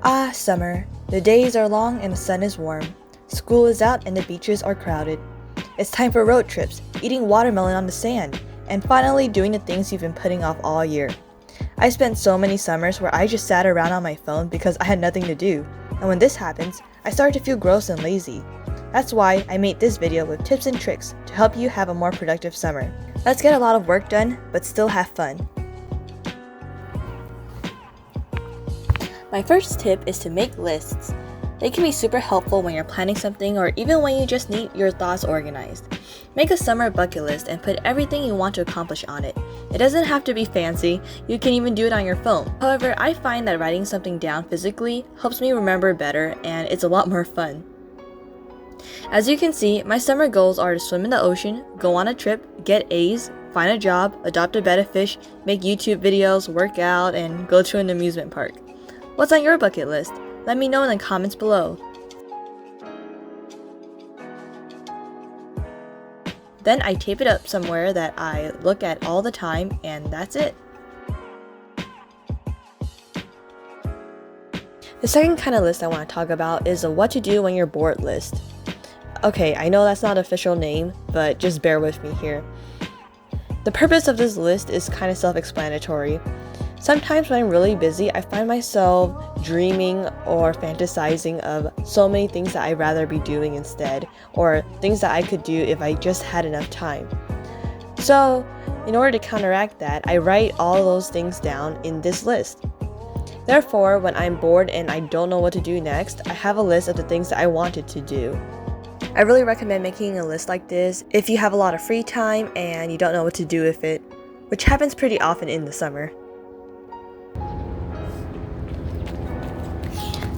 Ah, summer. The days are long and the sun is warm. School is out and the beaches are crowded. It's time for road trips, eating watermelon on the sand, and finally doing the things you've been putting off all year. I spent so many summers where I just sat around on my phone because I had nothing to do, and when this happens, I start to feel gross and lazy. That's why I made this video with tips and tricks to help you have a more productive summer. Let's get a lot of work done, but still have fun. My first tip is to make lists. They can be super helpful when you're planning something or even when you just need your thoughts organized. Make a summer bucket list and put everything you want to accomplish on it. It doesn't have to be fancy, you can even do it on your phone. However, I find that writing something down physically helps me remember better and it's a lot more fun. As you can see, my summer goals are to swim in the ocean, go on a trip, get A's, find a job, adopt a betta fish, make YouTube videos, work out, and go to an amusement park. What's on your bucket list? Let me know in the comments below. Then I tape it up somewhere that I look at all the time, and that's it. The second kind of list I want to talk about is a what to do when you're bored list. Okay, I know that's not an official name, but just bear with me here. The purpose of this list is kind of self-explanatory. Sometimes when I'm really busy, I find myself dreaming or fantasizing of so many things that I'd rather be doing instead, or things that I could do if I just had enough time. So, in order to counteract that, I write all those things down in this list. Therefore, when I'm bored and I don't know what to do next, I have a list of the things that I wanted to do. I really recommend making a list like this if you have a lot of free time and you don't know what to do with it, which happens pretty often in the summer.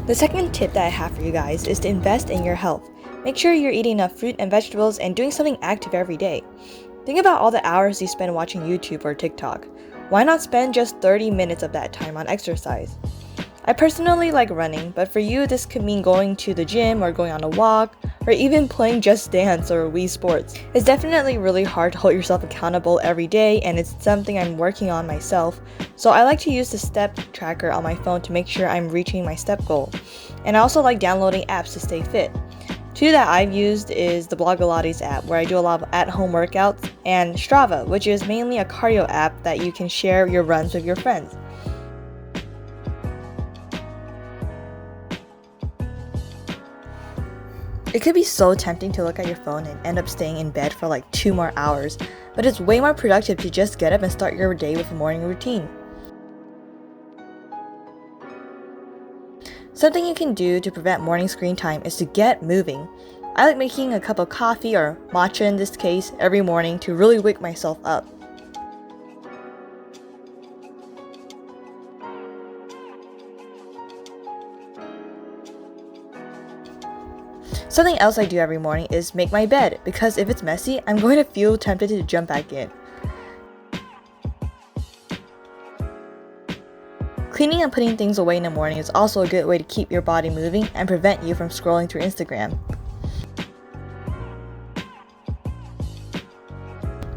The second tip that I have for you guys is to invest in your health. Make sure you're eating enough fruit and vegetables and doing something active every day. Think about all the hours you spend watching YouTube or TikTok. Why not spend just 30 minutes of that time on exercise? I personally like running, but for you this could mean going to the gym or going on a walk, or even playing Just Dance or Wii Sports. It's definitely really hard to hold yourself accountable every day, and it's something I'm working on myself, so I like to use the step tracker on my phone to make sure I'm reaching my step goal. And I also like downloading apps to stay fit. Two that I've used is the Blogilates app, where I do a lot of at-home workouts, and Strava, which is mainly a cardio app that you can share your runs with your friends. It could be so tempting to look at your phone and end up staying in bed for like 2 more hours, but it's way more productive to just get up and start your day with a morning routine. Something you can do to prevent morning screen time is to get moving. I like making a cup of coffee, or matcha in this case, every morning to really wake myself up. Something else I do every morning is make my bed, because if it's messy, I'm going to feel tempted to jump back in. Cleaning and putting things away in the morning is also a good way to keep your body moving and prevent you from scrolling through Instagram.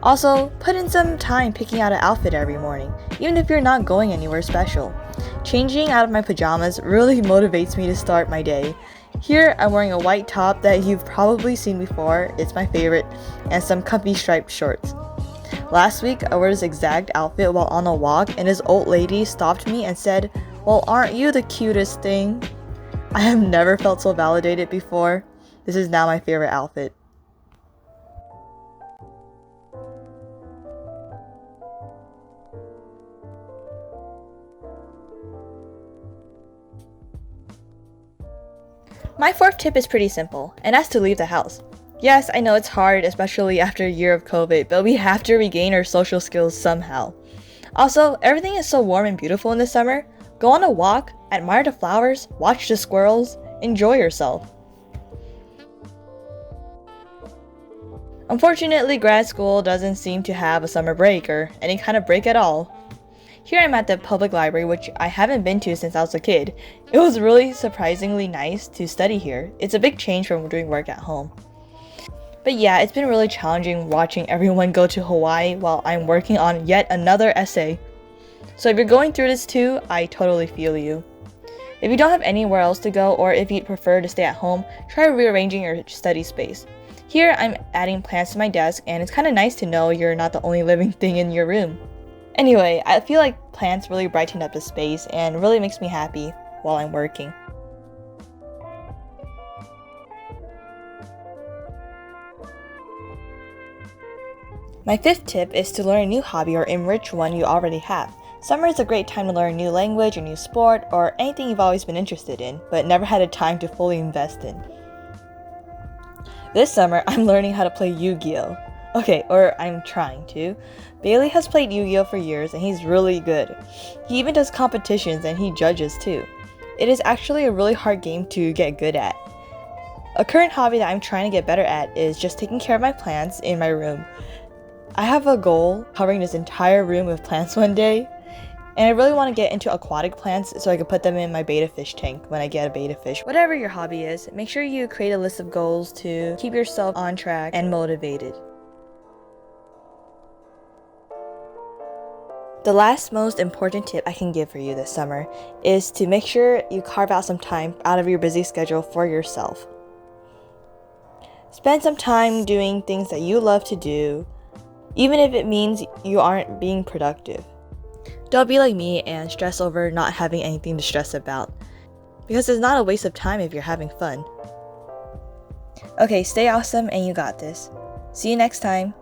Also, put in some time picking out an outfit every morning, even if you're not going anywhere special. Changing out of my pajamas really motivates me to start my day. Here, I'm wearing a white top that you've probably seen before, it's my favorite, and some comfy striped shorts. Last week, I wore this exact outfit while on a walk, and this old lady stopped me and said, "Well, aren't you the cutest thing?" I have never felt so validated before. This is now my favorite outfit. My fourth tip is pretty simple, and that's to leave the house. Yes, I know it's hard, especially after a year of COVID, but we have to regain our social skills somehow. Also, everything is so warm and beautiful in the summer. Go on a walk, admire the flowers, watch the squirrels, enjoy yourself. Unfortunately, grad school doesn't seem to have a summer break or any kind of break at all. Here I'm at the public library, which I haven't been to since I was a kid. It was really surprisingly nice to study here. It's a big change from doing work at home. But yeah, it's been really challenging watching everyone go to Hawaii while I'm working on yet another essay. So if you're going through this too, I totally feel you. If you don't have anywhere else to go, or if you'd prefer to stay at home, try rearranging your study space. Here, I'm adding plants to my desk, and it's kind of nice to know you're not the only living thing in your room. Anyway, I feel like plants really brighten up the space and really makes me happy while I'm working. My fifth tip is to learn a new hobby or enrich one you already have. Summer is a great time to learn a new language, a new sport, or anything you've always been interested in, but never had a time to fully invest in. This summer, I'm learning how to play Yu-Gi-Oh! Okay, or I'm trying to. Bailey has played Yu-Gi-Oh! For years, and he's really good. He even does competitions, and he judges too. It is actually a really hard game to get good at. A current hobby that I'm trying to get better at is just taking care of my plants in my room. I have a goal covering this entire room with plants one day, and I really want to get into aquatic plants so I can put them in my betta fish tank when I get a betta fish. Whatever your hobby is, make sure you create a list of goals to keep yourself on track and motivated. The last most important tip I can give for you this summer is to make sure you carve out some time out of your busy schedule for yourself. Spend some time doing things that you love to do, even if it means you aren't being productive. Don't be like me and stress over not having anything to stress about, because it's not a waste of time if you're having fun. Okay, stay awesome and you got this. See you next time.